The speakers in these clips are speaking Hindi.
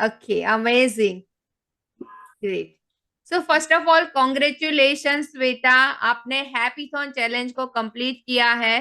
Okay, amazing. Great. So first of all congratulation Shweta, आपने हैप्पीथॉन चैलेंज को कंप्लीट किया है।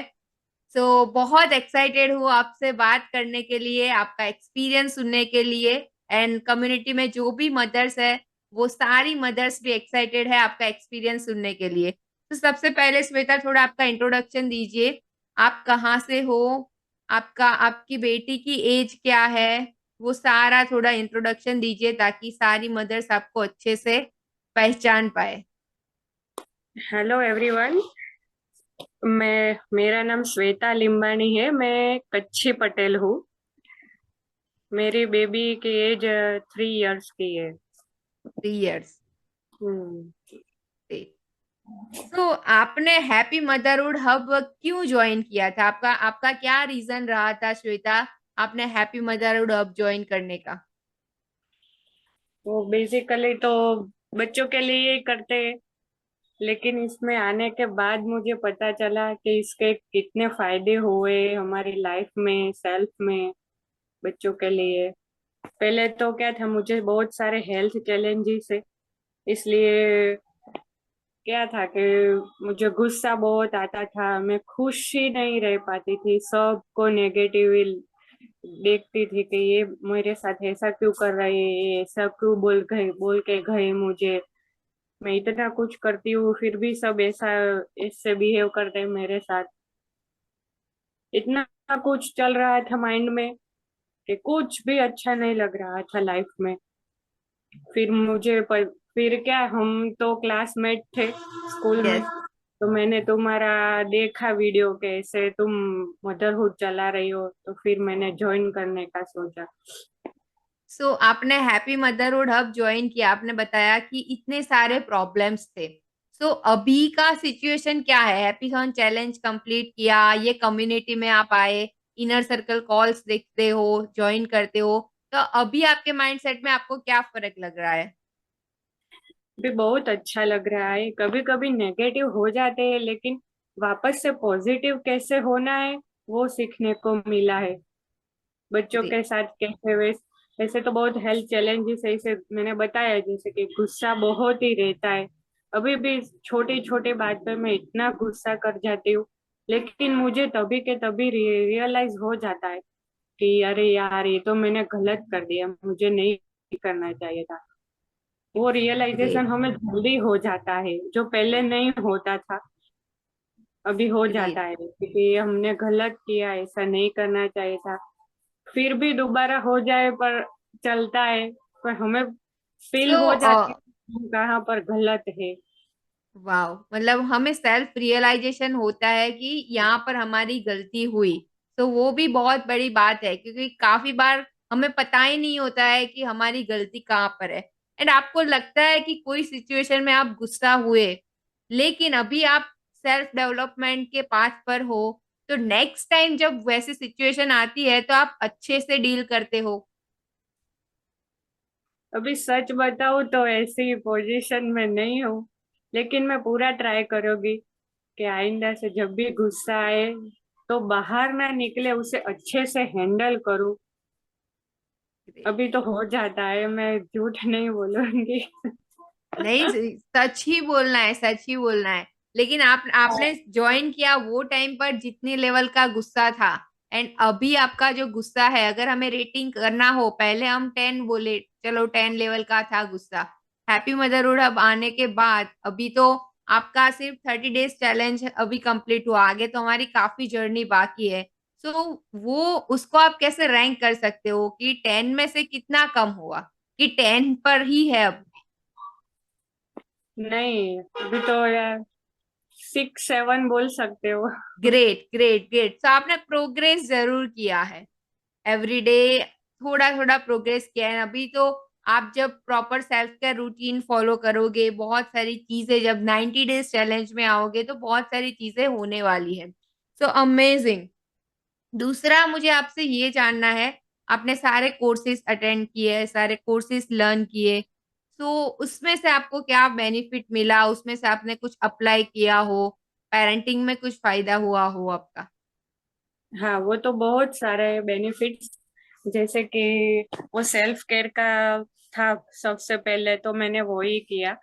बहुत एक्साइटेड हूँ आपसे बात करने के लिए, आपका एक्सपीरियंस सुनने के लिए। एंड कम्युनिटी में जो भी मदर्स है, वो सारी मदर्स भी एक्साइटेड है आपका एक्सपीरियंस सुनने के लिए। तो सबसे पहले श्वेता, थोड़ा आपका इंट्रोडक्शन दीजिए। आप कहाँ से हो, आपका आपकी बेटी की एज क्या है, वो सारा थोड़ा इंट्रोडक्शन दीजिए ताकि सारी मदर्स आपको अच्छे से पहचान पाए। Hello everyone. मेरा नाम श्वेता लिम्बानी है। मैं कच्छी पटेल हूँ। मेरी बेबी की एज 3 इयर्स की है। 3 इयर्स। हम्म। तो आपने हैप्पी मदरहुड हब क्यों ज्वाइन किया था? आपका आपका क्या रीजन रहा था श्वेता, आपने हैप्पी मदरहुड हब ज्वाइन करने का? वो बेसिकली तो बच्चों के लिए ही करते हैं, लेकिन इसमें आने के बाद मुझे पता चला कि इसके कितने फायदे हुए हमारी लाइफ में, सेल्फ में, बच्चों के लिए। पहले तो क्या था, मुझे बहुत सारे हेल्थ चैलेंजेस है। इसलिए क्या था कि मुझे गुस्सा बहुत आता था, मैं खुश ही नहीं रह पाती थी, सबको नेगेटिव देखती थी कि ये मेरे साथ ऐसा क्यों कर रहे हैं, ये ऐसा क्यों बोल के गए मुझे। मैं इतना कुछ करती हूँ फिर भी सब ऐसा इससे बिहेव करते हैं मेरे साथ। इतना कुछ चल रहा था माइंड में कि कुछ भी अच्छा नहीं लग रहा था लाइफ में। फिर क्या, हम तो क्लासमेट थे स्कूल में। यस। तो मैंने तुम्हारा देखा वीडियो, कैसे तुम मदरहुड चला रही हो, तो फिर मैंने ज्वाइन करने का सोचा। आपने हैप्पी मदरहुड हब ज्वाइन किया, आपने बताया कि इतने सारे प्रॉब्लम्स थे। अभी का सिचुएशन क्या है? हैप्पीथॉन चैलेंज कंप्लीट किया, ये कम्युनिटी में आप आए, इनर सर्कल कॉल्स देखते हो, ज्वाइन करते हो, तो अभी आपके माइंडसेट में आपको क्या फर्क लग रहा है? भी बहुत अच्छा लग रहा है। कभी कभी नेगेटिव हो जाते हैं, लेकिन वापस से पॉजिटिव कैसे होना है वो सीखने को मिला है। बच्चों के साथ कैसे वैसे तो बहुत हेल्थ चैलेंजेस है, इसे मैंने बताया, जैसे कि गुस्सा बहुत ही रहता है। अभी भी छोटी छोटी बात पे मैं इतना गुस्सा कर जाती हूँ, लेकिन मुझे तभी के तभी रियलाइज हो जाता है कि अरे यार, ये तो मैंने गलत कर दिया, मुझे नहीं करना चाहिए था। वो रियलाइजेशन ग्रेट। हमें जल्दी हो जाता है, जो पहले नहीं होता था, अभी हो जाता ग्रेट। है, क्योंकि हमने गलत किया, ऐसा नहीं करना चाहिए था। फिर भी दोबारा हो जाए पर चलता है, पर हमें फील सो हो जाती है हम कहाँ पर गलत है। वाह, मतलब हमें सेल्फ रियलाइजेशन होता है कि यहाँ पर हमारी गलती हुई। वो भी बहुत बड़ी बात है, क्योंकि काफी बार हमें पता ही नहीं होता है कि हमारी गलती कहाँ पर है। एंड आपको लगता है कि कोई सिचुएशन में आप गुस्सा हुए, लेकिन अभी आप सेल्फ डेवलपमेंट के पाथ पर हो, तो नेक्स्ट टाइम जब वैसी सिचुएशन आती है तो आप अच्छे से डील करते हो। अभी सच बताऊं तो ऐसी पोजीशन में नहीं हूँ, लेकिन मैं पूरा ट्राई करूंगी कि आइंदा से जब भी गुस्सा आए तो बाहर ना निकले, उसे अच्छे से हैंडल करूं। अभी तो हो जाता है, मैं झूठ नहीं बोलूंगी। नहीं, सच ही बोलना है, सच ही बोलना है। लेकिन आपने ज्वाइन किया वो टाइम पर जितनी लेवल का गुस्सा था, एंड अभी आपका जो गुस्सा है, अगर हमें रेटिंग करना हो, पहले हम 10 बोले, चलो 10 लेवल का था गुस्सा। हैप्पी मदरहुड अब आने के बाद अभी तो आपका सिर्फ 30 डेज चैलेंज अभी कंप्लीट हुआ, आगे तो हमारी काफी जर्नी बाकी है। वो उसको आप कैसे रैंक कर सकते हो कि 10 में से कितना कम हुआ, कि 10 पर ही है अब? नहीं, अभी तो यार 6 7 बोल सकते हो। Great, great, great. आपने प्रोग्रेस जरूर किया है, एवरीडे थोड़ा थोड़ा प्रोग्रेस किया है। अभी तो आप जब proper self care routine follow करोगे, बहुत सारी चीजें, जब 90 डेज चैलेंज में आओगे तो बहुत सारी चीजें होने वाली है। अमेजिंग। दूसरा मुझे आपसे ये जानना है, आपने सारे कोर्सेज अटेंड किए, सारे कोर्सेज लर्न किए, उसमें से आपको क्या बेनिफिट मिला? उसमें से आपने कुछ अप्लाई किया हो, पेरेंटिंग में कुछ फायदा हुआ हो आपका? हाँ, वो तो बहुत सारे बेनिफिट्स जैसे कि वो सेल्फ केयर का था, सबसे पहले तो मैंने वो ही किया,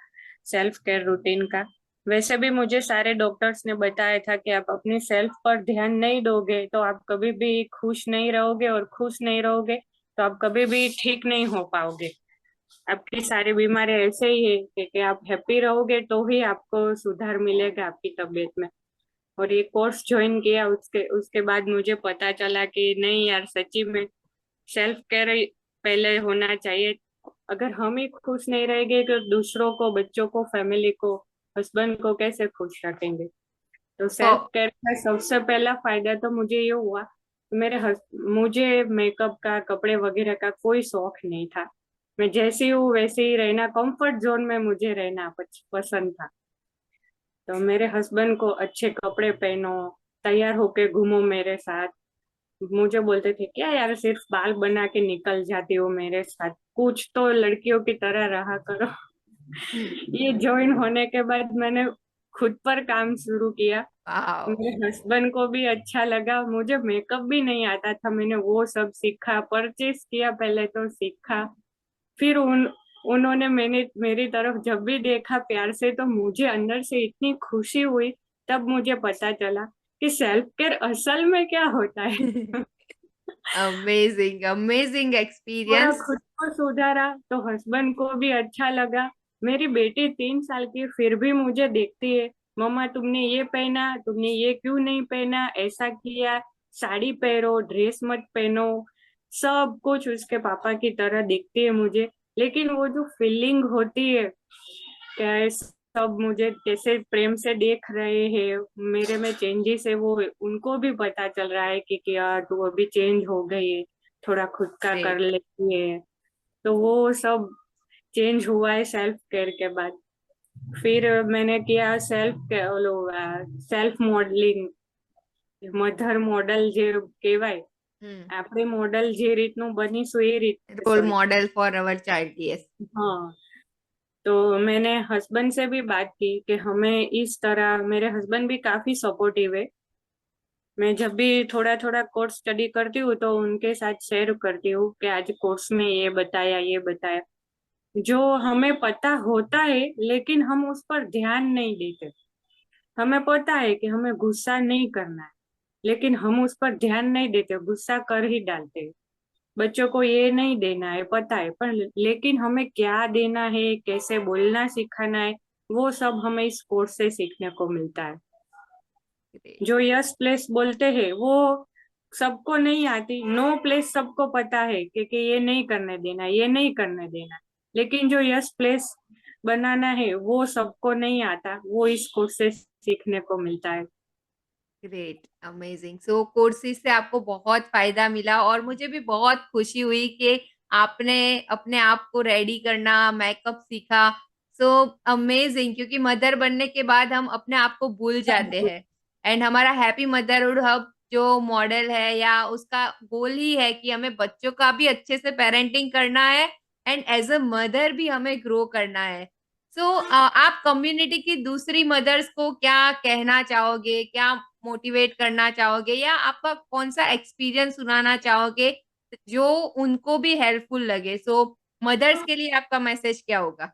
सेल्फ केयर रूटीन का। वैसे भी मुझे सारे डॉक्टर्स ने बताया था कि आप अपनी सेल्फ पर ध्यान नहीं दोगे तो आप कभी भी खुश नहीं रहोगे, और खुश नहीं रहोगे तो आप कभी भी ठीक नहीं हो पाओगे। आपकी सारी बीमारी ऐसे ही है कि आप हैप्पी रहोगे तो ही आपको सुधार मिलेगा आपकी तबीयत में। और ये कोर्स ज्वाइन किया, उसके उसके बाद मुझे पता चला कि नहीं यार, सच्ची में सेल्फ केयर पहले होना चाहिए। अगर हम ही खुश नहीं रहेंगे तो दूसरों को, बच्चों को, फैमिली को, हस्बैंड को कैसे खुश रखेंगे। तो सेल्फ तो केयर का सबसे पहला फायदा तो मुझे ये हुआ कि मुझे मेकअप का, कपड़े वगैरह का कोई शौक नहीं था। मैं जैसी हूँ वैसे ही रहना, कंफर्ट जोन में मुझे रहना पसंद था। तो मेरे हस्बैंड को अच्छे कपड़े पहनो, तैयार होके घूमो मेरे साथ। मुझे बोलते थे क्या यार, सिर्फ बाल बना के निकल जाती हो मेरे साथ, कुछ तो लड़कियों की तरह रहा करो। ये ज्वाइन होने के बाद मैंने खुद पर काम शुरू किया। वाओ। मेरे हस्बैंड को भी अच्छा लगा। मुझे मेकअप भी नहीं आता था, मैंने वो सब सीखा, परचेस किया, पहले तो सीखा। फिर उन्होंने मैंने मेरी तरफ जब भी देखा प्यार से, तो मुझे अंदर से इतनी खुशी हुई। तब मुझे पता चला कि सेल्फ केयर असल में क्या होता है। अमेजिंग अमेजिंग थोड़ा एक्सपीरियंस। खुद को सुधारा तो हस्बैंड को भी अच्छा लगा। मेरी बेटी 3 साल की फिर भी मुझे देखती है, मम्मा तुमने ये पहना, तुमने ये क्यों नहीं पहना, ऐसा किया, साड़ी पहनो, ड्रेस मत पहनो। सब कुछ उसके पापा की तरह दिखती है मुझे। लेकिन वो जो फीलिंग होती है, क्या सब मुझे कैसे प्रेम से देख रहे हैं, मेरे में चेंजेस है, वो उनको भी पता चल रहा है कि यार तू अभी चेंज हो गई है, थोड़ा खुद का कर ग्रेट। लेती है। तो वो सब चेंज हुआ है सेल्फ केयर के बाद। फिर मैंने किया सेल्फ मॉडलिंग। મધર મોડલ જે કહેવાય, આપણે મોડલ જે રીતનું બનીશું એ રીતે रोल સોય। Model for our child, yes. हाँ, तो मैंने हस्बैंड से भी बात की कि हमें इस तरह, मेरे हस्बैंड भी काफी सपोर्टिव है। मैं जब भी थोड़ा थोड़ा कोर्स स्टडी करती हूँ तो उनके साथ शेयर करती हूँ कि आज कोर्स में ये बताया, ये बताया। जो हमें पता होता है लेकिन हम उस पर ध्यान नहीं देते। हमें पता है कि हमें गुस्सा नहीं करना है, लेकिन हम उस पर ध्यान नहीं देते, गुस्सा कर ही डालते हैं। बच्चों को ये नहीं देना है पता है, पर लेकिन हमें क्या देना है, कैसे बोलना सिखाना है, वो सब हमें इस कोर्स से सीखने को मिलता है। ग्रेट। जो यस प्लेस बोलते हैं वो सबको नहीं आती, नो प्लेस सबको पता है कि ये नहीं करने देना, ये नहीं करने देना। लेकिन जो यस प्लेस बनाना है वो सबको नहीं आता, वो इस कोर्स से सीखने को मिलता है। Great amazing. सो कोर्सेज से आपको बहुत फायदा मिला और मुझे भी बहुत खुशी हुई कि आपने अपने आप को रेडी करना, मेकअप सीखा। सो अमेजिंग, क्योंकि मदर बनने के बाद हम अपने आप को भूल जाते हैं। एंड हमारा हैप्पी मदरहुड हब जो मॉडल है या उसका गोल ही है कि हमें बच्चों का भी अच्छे से पेरेंटिंग करना है एंड एज अ मदर भी हमें ग्रो करना है। सो आप कम्युनिटी की दूसरी मदर्स को क्या कहना चाहोगे, क्या मोटिवेट करना चाहोगे, या आपका कौन सा एक्सपीरियंस सुनाना चाहोगे जो उनको भी हेल्पफुल लगे? सो मदर्स के लिए आपका मैसेज क्या होगा?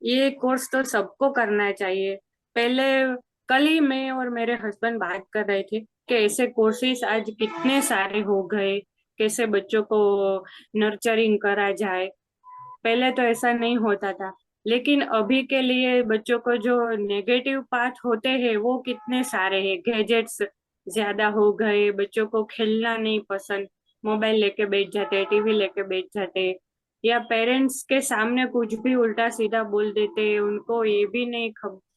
ये कोर्स तो सबको करना चाहिए। पहले कल ही मैं और मेरे हस्बैंड बात कर रहे थे कि ऐसे कोर्सेज आज कितने सारे हो गए, कैसे बच्चों को नर्चरिंग करा जाए। पहले तो ऐसा नहीं होता था। लेकिन अभी के लिए बच्चों को जो नेगेटिव पाथ होते हैं वो कितने सारे हैं। गैजेट्स ज्यादा हो गए, बच्चों को खेलना नहीं पसंद, मोबाइल लेके बैठ जाते, टीवी लेके बैठ जाते, या पेरेंट्स के सामने कुछ भी उल्टा सीधा बोल देते हैं। उनको ये भी नहीं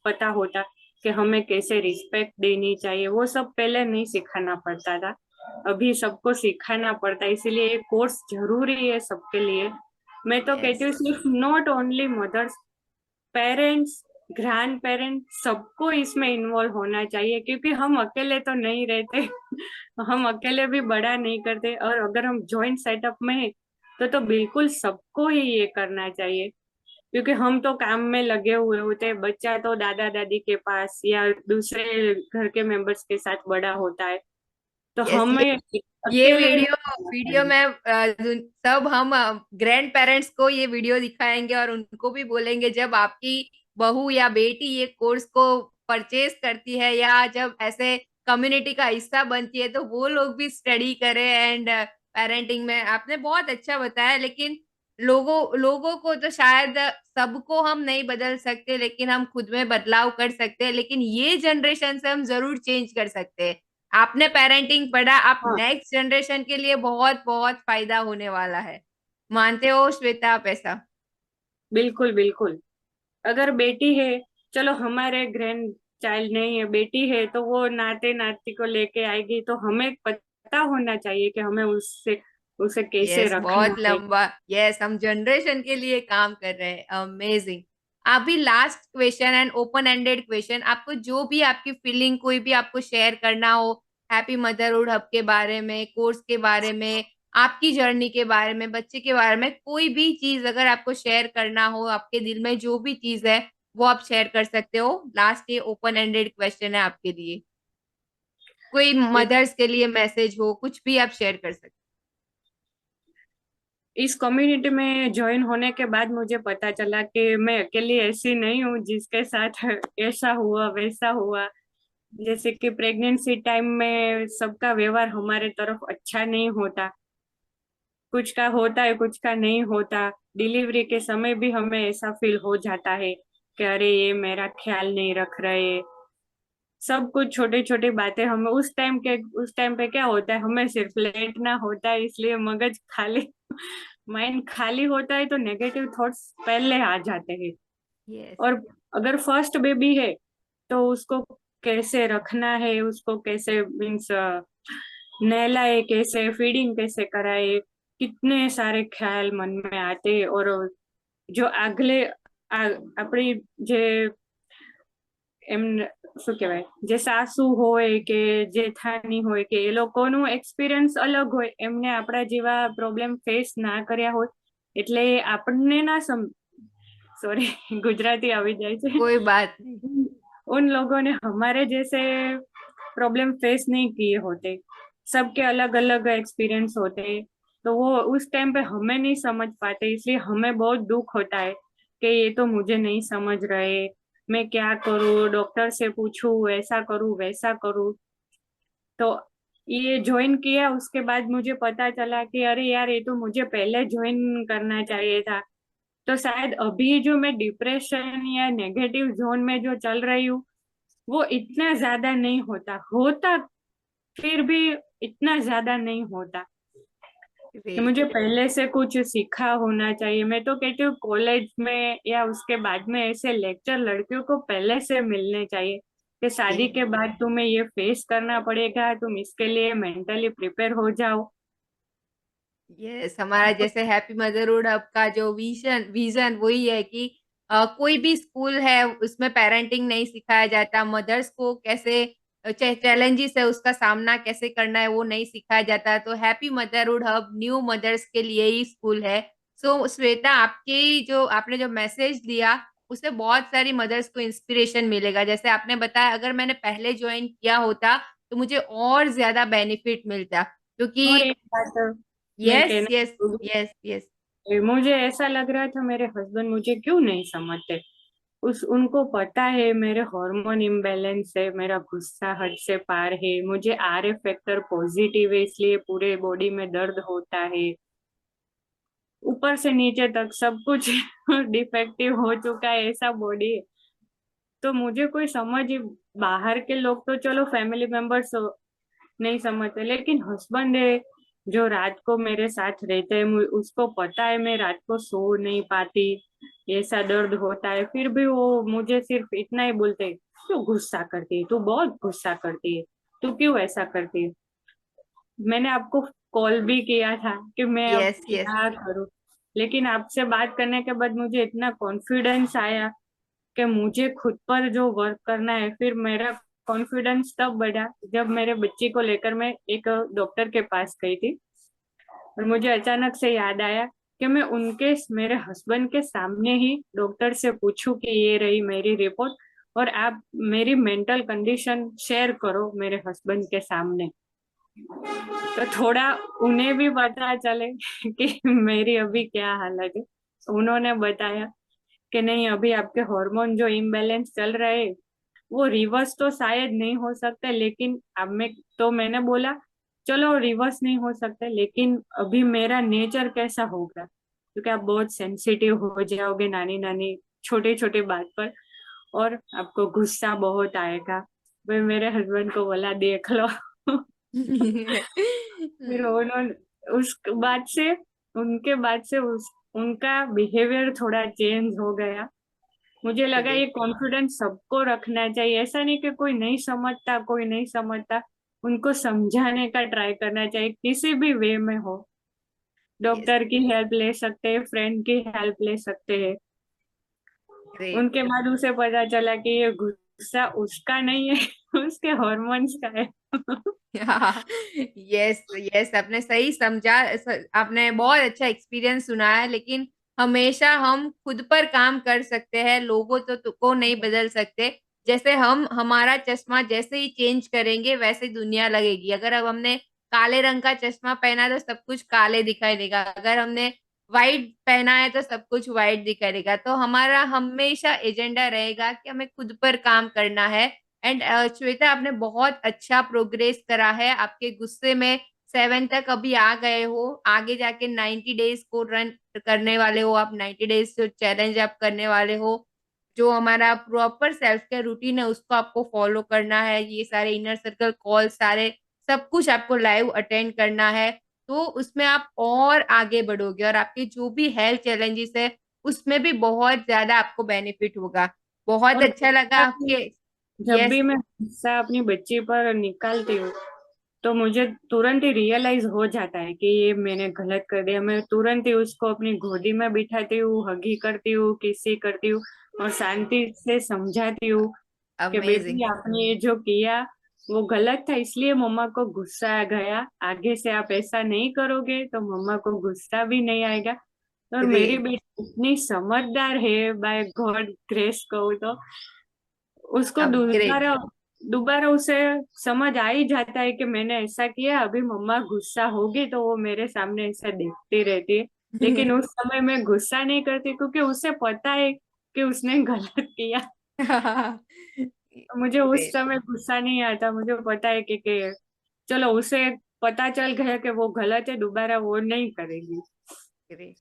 पता होता कि हमें कैसे रिस्पेक्ट देनी चाहिए। वो सब पहले नहीं सिखाना पड़ता था, अभी सबको सिखाना पड़ता है। इसीलिए ये कोर्स जरूरी है सबके लिए। मैं तो कहती यस। हूँ सिर्फ not only mothers, parents, grandparents, सबको इसमें इन्वॉल्व होना चाहिए, क्योंकि हम अकेले तो नहीं रहते। हम अकेले भी बड़ा नहीं करते, और अगर हम जॉइंट सेटअप में है तो बिल्कुल सबको ही ये करना चाहिए। क्योंकि हम तो काम में लगे हुए होते हैं, बच्चा तो दादा दादी के पास या दूसरे घर के मेंबर्स के साथ बड़ा होता है। तो यस, हमें ये अकेले नहीं वीडियो रहना वीडियो चाहिए। में सब हम ग्रैंड पेरेंट्स को ये वीडियो दिखाएंगे और उनको भी बोलेंगे, जब आपकी बहू या बेटी ये कोर्स को परचेज करती है या जब ऐसे कम्युनिटी का हिस्सा बनती है, तो वो लोग भी स्टडी करें। एंड पेरेंटिंग में आपने बहुत अच्छा बताया, लेकिन लोगों लोगों को तो शायद सबको हम नहीं बदल सकते, लेकिन हम खुद में बदलाव कर सकते हैं। लेकिन ये जनरेशन से हम जरूर चेंज कर सकते हैं। आपने पेरेंटिंग पढ़ा, आप हाँ, नेक्स्ट जनरेशन के लिए बहुत बहुत फायदा होने वाला है। मानते हो श्वेता आप ऐसा? बिल्कुल बिल्कुल। अगर बेटी है, चलो हमारे ग्रैंड चाइल्ड नहीं है, बेटी है तो वो नाते नाती को लेके आएगी, तो हमें पता होना चाहिए कि हमें उससे उसे कैसे यस, रखना बहुत है। लंबा। यस, हम जनरेशन के लिए काम कर रहे हैं। अमेजिंग। अभी last question and open ended question, आपको जो भी आपकी फीलिंग कोई भी आपको शेयर करना हो, हैप्पी मदरहुड हब के बारे में, कोर्स के बारे में, आपकी जर्नी के बारे में, बच्चे के बारे में, कोई भी चीज अगर आपको शेयर करना हो, आपके दिल में जो भी चीज है वो आप शेयर कर सकते हो। लास्ट ये ओपन एंडेड क्वेश्चन है आपके लिए। कोई मदर्स के लिए मैसेज हो, कुछ भी आप शेयर कर सकते इस कम्युनिटी में ज्वाइन होने के बाद मुझे पता चला कि मैं अकेली ऐसी नहीं हूँ जिसके साथ ऐसा हुआ वैसा हुआ। जैसे कि प्रेगनेंसी टाइम में सबका व्यवहार हमारे तरफ अच्छा नहीं होता, कुछ का होता है कुछ का नहीं होता। डिलीवरी के समय भी हमें ऐसा फील हो जाता है कि अरे ये मेरा ख्याल नहीं रख रहे। सब कुछ छोटी छोटी बातें हमें उस टाइम पे क्या होता है, हमें सिर्फ लेटना होता है, इसलिए मगज खाली माइंड खाली होता है, तो नेगेटिव थॉट्स पहले आ जाते हैं। हैं। यस। और अगर फर्स्ट बेबी है तो उसको कैसे रखना है, उसको कैसे मीन्स नहलाए, कैसे फीडिंग कैसे कराए, कितने सारे ख्याल मन में आते हैं। और जो આગલે આપણી જે એમ શું કહેવાય જે સાસુ હોય કે જેઠાણી હોય કે એ લોકોનું એક્સપિરિયન્સ અલગ હોય, એમને આપણા જેવા પ્રોબ્લેમ ફેસ ના કર્યા હોય, એટલે આપણને ના सॉरी गुजराती आ जाए थे। कोई बात नहीं। उन लोगों ने हमारे जैसे प्रॉब्लम फेस नहीं किए होते, सबके अलग अलग एक्सपीरियंस होते हैं, तो वो उस टाइम पे हमें नहीं समझ पाते, इसलिए हमें बहुत दुख होता है कि ये तो मुझे नहीं समझ रहे, मैं क्या करूँ, डॉक्टर से पूछूं, ऐसा करूँ वैसा करूँ। तो ये ज्वाइन किया, उसके बाद मुझे पता चला कि अरे यार ये तो मुझे पहले ज्वाइन करना चाहिए था। तो शायद अभी जो मैं डिप्रेशन या नेगेटिव जोन में जो चल रही हूँ, वो इतना ज्यादा नहीं होता होता, फिर भी इतना ज्यादा नहीं होता कि ग्रेट। मुझे पहले से कुछ सीखा होना चाहिए। मैं तो कहती हूँ कॉलेज में या उसके बाद में ऐसे लेक्चर लड़कियों को पहले से मिलने चाहिए कि शादी के बाद तुम्हें ये फेस करना पड़ेगा, तुम इसके लिए मेंटली प्रिपेयर हो जाओ। यस, हमारा जैसे हैप्पी मदरहुड हब का जो विजन विजन वही है कि कोई भी स्कूल है उसमें पेरेंटिंग नहीं सिखाया जाता, मदर्स को कैसे चैलेंजेस है उसका सामना कैसे करना है वो नहीं सिखाया जाता। तो happy motherhood hub new mothers के लिए ही स्कूल है। सो श्वेता, आपके जो आपने जो मैसेज दिया उससे बहुत सारी मदर्स को इंस्पिरेशन मिलेगा। जैसे आपने बताया, अगर मैंने पहले ज्वाइन किया होता तो मुझे और ज्यादा बेनिफिट मिलता, और क्योंकि एक बात मैं यस, कहना यस, चाहूंगी, यस, यस। मुझे ऐसा लग रहा था मेरे हस्बैंड मुझे क्यों नहीं समझते। उस उनको पता है मेरे हार्मोन इम्बैलेंस है, मेरा गुस्सा हद से पार है, मुझे आर एफ फैक्टर पॉजिटिव है, इसलिए पूरे बॉडी में दर्द होता है, ऊपर से नीचे तक सब कुछ डिफेक्टिव हो चुका है, ऐसा बॉडी है। तो मुझे कोई समझ ही, बाहर के लोग तो चलो फैमिली मेंबर्स नहीं समझते, लेकिन हस्बैंड है जो रात को मेरे साथ रहते हैं, उसको पता है मैं रात को सो नहीं पाती, ऐसा दर्द होता है, फिर भी वो मुझे सिर्फ इतना ही बोलते हैं, तू गुस्सा करती है, तू बहुत गुस्सा करती है, तू क्यों ऐसा करती है। मैंने आपको कॉल भी किया था कि मैं अब यस, यस। क्या करूं, लेकिन आपसे बात करने के बाद मुझे इतना कॉन्फिडेंस आया कि मुझे खुद पर जो वर्क करना है। फिर मेरा कॉन्फिडेंस तब बढ़ा जब मेरे बच्ची को लेकर मैं एक डॉक्टर के पास गई थी, और मुझे अचानक से याद आया कि मैं उनके मेरे हस्बैंड के सामने ही डॉक्टर से पूछूं कि ये रही मेरी रिपोर्ट, और आप मेरी मेंटल कंडीशन शेयर करो मेरे हस्बैंड के सामने। तो थोड़ा उन्हें भी पता चले कि मेरी अभी क्या हालत है। उन्होंने बताया कि नहीं, अभी आपके हार्मोन जो इम्बैलेंस चल रहे हैं वो रिवर्स तो शायद नहीं हो सकते, लेकिन अब मैंने बोला चलो रिवर्स नहीं हो सकते, लेकिन अभी मेरा नेचर कैसा होगा, क्योंकि आप बहुत सेंसिटिव हो जाओगे नानी नानी छोटे छोटे बात पर, और आपको गुस्सा बहुत आएगा। मैं मेरे हस्बैंड को बोला देख लो। फिर उन्होंने उस बाद से उनके बाद से उनका बिहेवियर थोड़ा चेंज हो गया। मुझे लगा ये ग्रेट। कॉन्फिडेंस सबको रखना चाहिए, ऐसा नहीं कि कोई नहीं समझता कोई नहीं समझता, उनको समझाने का ट्राई करना चाहिए किसी भी वे में हो। यस। डॉक्टर की हेल्प ले सकते हैं, फ्रेंड की हेल्प ले सकते हैं। ग्रेट। उनके बाद उसे पता चला कि ये गुस्सा उसका नहीं है, उसके हॉर्मोन्स का है। यस यस, आपने सही समझा। आपने बहुत अच्छा एक्सपीरियंस सुनाया, लेकिन हमेशा हम खुद पर काम कर सकते हैं, लोगों को नहीं बदल सकते। जैसे हम हमारा चश्मा जैसे ही चेंज करेंगे वैसे ही दुनिया लगेगी। अगर अब हमने काले रंग का चश्मा पहना तो सब कुछ काले दिखाई देगा, अगर हमने व्हाइट पहना है तो सब कुछ व्हाइट दिखाई देगा। तो हमारा हमेशा एजेंडा रहेगा कि हमें खुद पर काम करना है। एंड श्वेता, आपने बहुत अच्छा प्रोग्रेस करा है। आपके गुस्से में 7 तक अभी आ गए हो, आगे जाके 90 डेज को रन करने वाले हो आप। 90 डेज जो चैलेंज आप करने वाले हो, जो हमारा प्रॉपर सेल्फ केयर रूटीन है उसको आपको फॉलो करना है। ये सारे इनर सर्कल कॉल, सारे सब कुछ आपको लाइव अटेंड करना है। तो उसमें आप और आगे बढ़ोगे, और आपके जो भी हेल्थ चैलेंजेस है उसमें भी बहुत ज्यादा आपको बेनिफिट होगा। बहुत और अच्छा लगा आपके। जब यस। भी मैं गुस्सा अपनी बच्ची पर निकालती हूँ तो मुझे तुरंत ही रियलाइज हो जाता है कि ये मैंने गलत कर दिया। मैं तुरंत ही उसको अपनी गोदी में बिठाती हूँ, हगी करती हूँ, किसी करती हूँ, और शांति से समझाती हूँ कि अमेजिंग। बेटी आपने ये जो किया वो गलत था, इसलिए मम्मा को गुस्सा आ गया। आगे से आप ऐसा नहीं करोगे तो मम्मा को गुस्सा भी नहीं आएगा। और मेरी ग्रेट। बेटी इतनी समझदार है, बाय गॉड ग्रेस कहूँ तो। उसको अब ग्रेट। दोबारा दोबारा उसे समझ आ ही जाता है कि मैंने ऐसा किया, अभी मम्मा गुस्सा होगी तो वो मेरे सामने ऐसा देखती रहती है। लेकिन उस समय मैं गुस्सा नहीं करती क्योंकि उसे पता है कि उसने गलत किया। तो मुझे उस ग्रेट। समय गुस्सा नहीं आता, मुझे पता है कि चलो उसे पता चल गया कि वो गलत है, दोबारा वो नहीं करेगी। ग्रेट।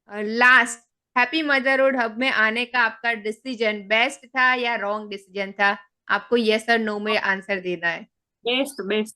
और लास्ट, हैप्पी मदरहुड हब में आने का आपका डिसीजन बेस्ट था या रॉन्ग डिसीजन था? आपको यस और नो में आंसर देना है। Best best.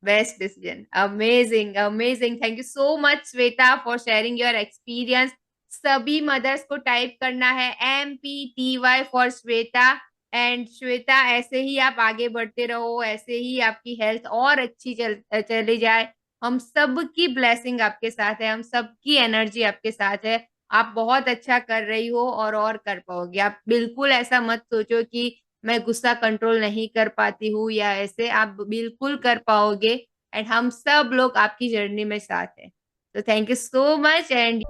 Best decision. Amazing amazing, thank you so much Shweta for sharing your experience. सभी मदर्स को टाइप करना है MPTY for Shweta. And Shweta, ऐसे ही आप आगे बढ़ते रहो, ऐसे ही आपकी हेल्थ और अच्छी चली जाए। हम सबकी ब्लेसिंग आपके साथ है, हम सबकी एनर्जी आपके साथ है। आप बहुत अच्छा कर रही हो, और कर पाओगे। आप बिल्कुल ऐसा मत सोचो कि मैं गुस्सा कंट्रोल नहीं कर पाती हूँ या ऐसे, आप बिल्कुल कर पाओगे। एंड हम सब लोग आपकी जर्नी में साथ हैं। तो thank you so much. And